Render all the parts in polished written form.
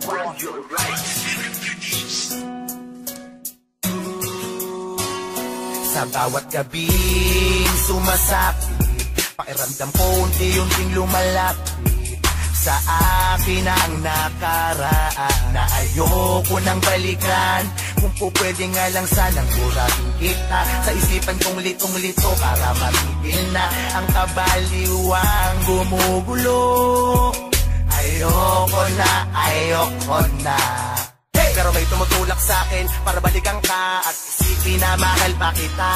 Sa bawat gabing sumasapit, pakiramdam ko unti-unting lumalapit sa akin ang nakaraan na ayoko nang balikan. Kung po pwede nga lang sanang burahin kita sa isipan kong litong-lito para matigil na ang kabaliwang gumugulo. Ayoko na. Pero may tumutulak sa akin para balikan ka at isipin na mahal pa kita.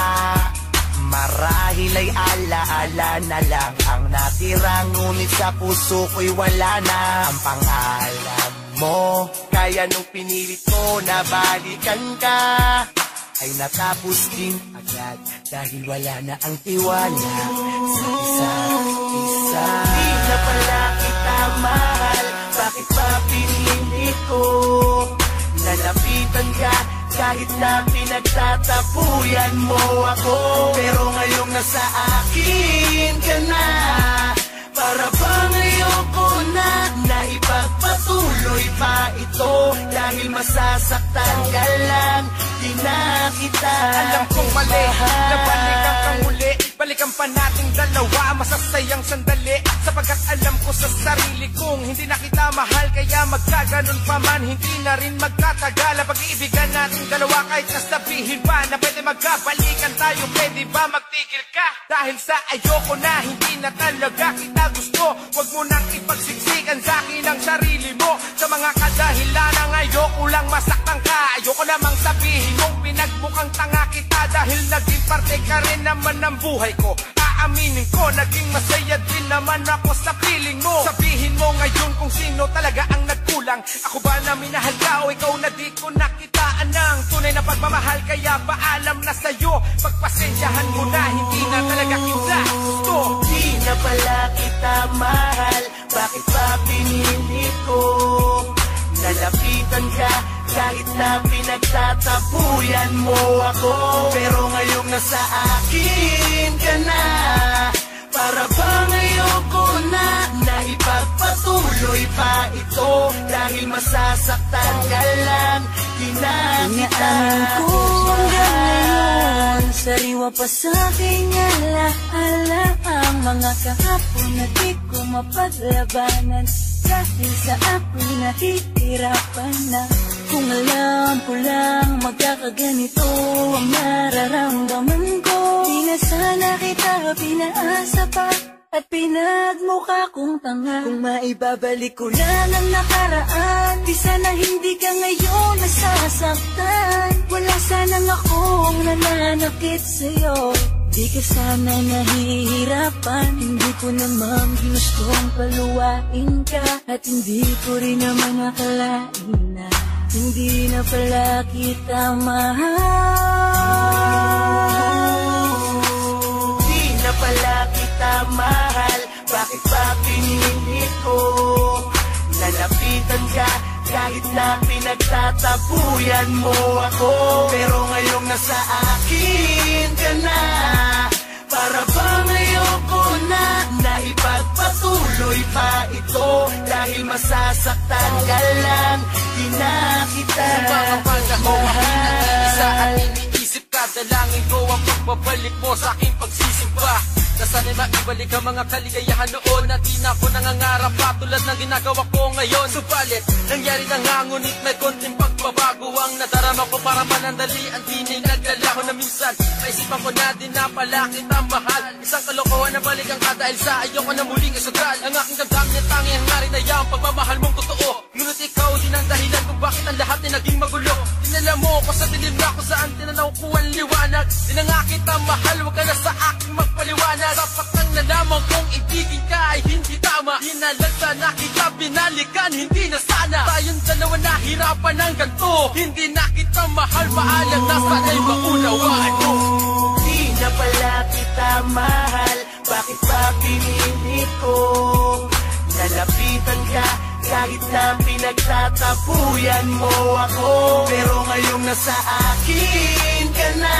Marahil ay alaala na lang ang natira, ngunit sa puso ko'y wala na ang pangalan mo. Kaya nung pinilit ko na balikan ka, ay natapos din agad dahil wala na ang tiwala sa isa't isa. Di na pala kita mahal, bakit pa pinilit ko? Nalapitan ka kahit na pinagtatapuyan mo ako. Pero ngayong nasa akin ka na, para bang ayoko na ipagpatuloy pa ito. Dahil masasaktan ka lang, di na kita alam kong mali, nabalikan kang muli. Balikan pa nating dalawa, masasayang sandali. Sapagkat alam ko sa sarili kong hindi na kita mahal, kaya magkaganon pa man, hindi na rin magtatagal. Pag-iibigan nating dalawa kahit nasabihin pa na pwede magkabalikan tayo, pwede ba magtigil ka? Dahil sa ayoko na, hindi na talaga kita gusto. Huwag mo nang ipagsiksikan sa akin ang sarili mo sa mga kadahilan ng ayoko lang masaktan ka. Ayoko namang sabihin mong pinagmukhang tanga kita, dahil naging parte ka rin naman ng buhay ko. Aaminin ko, naging masaya din naman ako sa piling mo. Sabihin mo ngayon kung sino talaga ang nagkulang. Ako ba na minahal ka o ikaw na di ko nakitaan ng tunay na pagmamahal? Kaya paalam na sa'yo, pagpasensyahan mo na, hindi na talaga kita gusto. Di na pala kita mahal, bakit pa pinilit ko? Nalapitan ka kahit na pinagtatapuyan mo ako. Pero ngayong nasa akin ka na, para bang ayoko na ipagpatuloy pa ito. Dahil masasaktan ka lang, di na kita gusto. Hanggang ngayon, sariwa pa sa aking alaala ang mga kahapon na di ko mapaglabanan. Dahil sa ako'y nahihirapan na. Kung alam ko lang magkakaganito ang nararamdaman ko, di na sana kita pinaasa pa at pinagmukha kong tanga. Kung maibabalik ko lang ang nakaraan, di sana hindi ka ngayon nasasaktan. Wala sanang akong nananakit sa'yo, di ka sana nahihirapan. Hindi ko naman gustong paluwain ka, at hindi ko rin naman akalain na hindi na pala kita mahal. Di na pala kita mahal, bakit ba pinilit ko? Nalapitan ka kahit na pinagtatapuyan mo ako. Pero ngayong nasa akin ka na, para bang ayoko na ipagpatuloy pa ito. Dahil masasaktan ka lang, di na kita isa at iniisip ka, dalangin ko ang pagbabalik mo sa aking pagsisimba. Nasana'y maibalik ang mga kaligayahan noon na di na ako nangangarap pa tulad ng ginagawa ko ngayon. Subalit, nangyari na nga, ngunit may konting pagbabago ang nadarama ko. Para manandalian, di na'y naglalaho na minsan naisipan ko na din na pala kitang mahal. Isang kalokohan na balikan ka dahil sa ayoko na muling isudral. Ang aking damdamin at tangi ang nga rin na yung pagmamahal mong totoo. Ngunit ikaw din ang dahilan kung bakit ang lahat ay naging magulo. Dinala mo ko sa dilim na kung saan tinanaw ko ang liwanag. Di na nga kita mahal, huwag ka na sa aking magpaliwanag. Dapat nang nalaman kong ibigin ka ay hindi tama. Di na lang sana kita binalikan, hindi na sana tayong dalawa nahirapan ng ganito. Hindi na kita mahal, maalam na sana'y maunawaan mo. Di na pala kita mahal, bakit pa pinilit ko? Nalapitan ka kahit na pinagtatapuyan mo ako. Pero ngayong nasa akin ka na,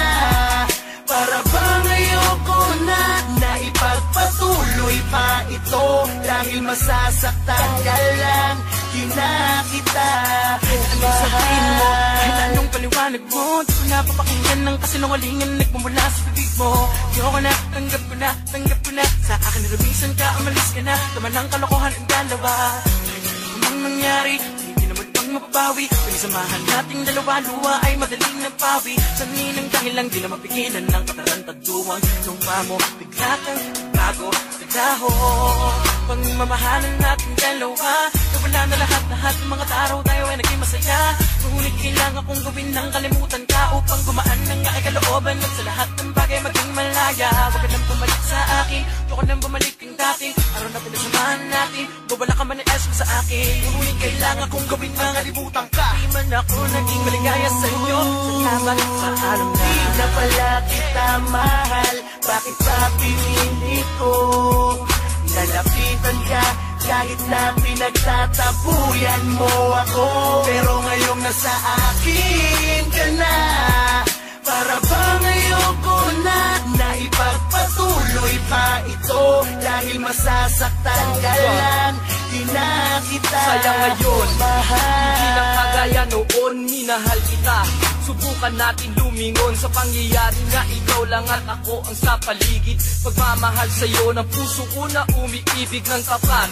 para bang ayoko na ipagpatuloy pa ito. Dahil dahil masasaktan ka lang. Di na kita Anong sabihin mo? Kahit anong paliwanag mo, di ko na papakinggan ng kasinungalingan nagmumula sa bibig mo. Ayoko na, tanggap ko na sa akin nilumisan ka, umalis ka na. Tama ng kalokohan ang dalawa. Anong nangyari? Hindi na magpang mapapawi. Pinisamahan nating dalawa, luwa ay madaling nagpawi. Saninang dahil lang di na mapigilan ng katarantaduang lupa mo. Bigla kang bago sa dahon. Pagmamahalan nating dalawa, nawala na lahat ng mga araw tayo ay naging masaya. Ngunit kailangan kong gawin ng kalimutan ka upang gumaan ng aking kalooban at sa lahat ng bagay maging malaya. Huwag ka nang bumalik sa akin, huwag ka nang bumalik ang dating araw na pinasamahan natin. Bawala ka man ng esmo sa akin, ngunit kailangan kong gawin ng kalimutan ka. Di man ako naging maligaya sa inyo, salamat sa alam na. Di na pala kita mahal, bakit pa pinili ko? Nalapitan ka kahit na pinagtatapuyan mo ako. Pero ngayong nasa akin ka na, para bang ayoko na ipagpatuloy pa ito. Dahil masasaktan ka lang, di na kita sayang ngayon, mahal. hindi na kagaya noon, minahal kita. Subukan natin lumingon sa pangyayari na ikaw lang at ako ang sa paligid. Pagmamahal sa'yo ng puso ko na umiibig ng tapat.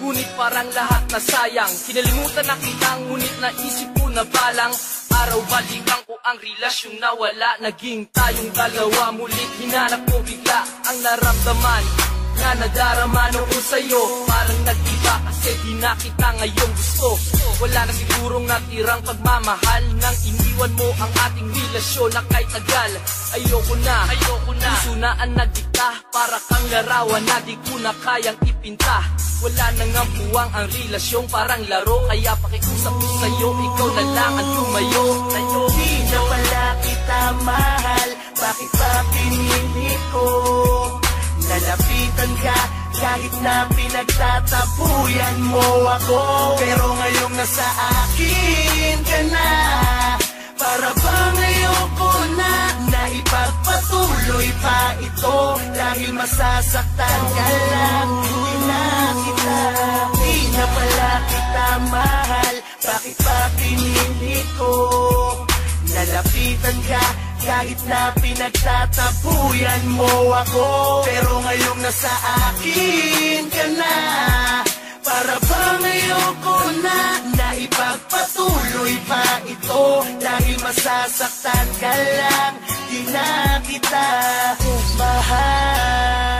Ngunit parang lahat na sayang, kinalimutan na kita, ngunit naisip ko na balang araw balikan ko ang relasyon na wala. Naging tayong dalawa, mulit hinanap ko bigla ang naramdaman na nadarama noon sa'yo. Parang nag-iba kasi di na kita ngayon gusto. Wala na sigurong natirang pagmamahal nang iniwan mo ang ating relasyon na kay tagal. Ayoko na, puso na ang nagdikta, para kang larawan na di ko na kayang ipinta. Wala nang ang puwang ang relasyong parang laro, kaya pakiusap ko sa'yo, ikaw na lang ang lumayo. Di na pala kita mahal, bakit pa pinili ko? Nalapitan ka kahit na pinagtatapuyan mo ako. Pero ngayong nasa akin ka na, para bang ayoko na ipagpatuloy pa ito. Dahil masasaktan ka lang, di na kita. Di na pala kita mahal, bakit pa pinili ko? Nalapitan ka kahit na pinagtatapuyan mo ako. Pero ngayong nasa akin ka na, para bang ayoko na ipagpatuloy pa ito. Dahil masasaktan ka lang, di na kita mahal.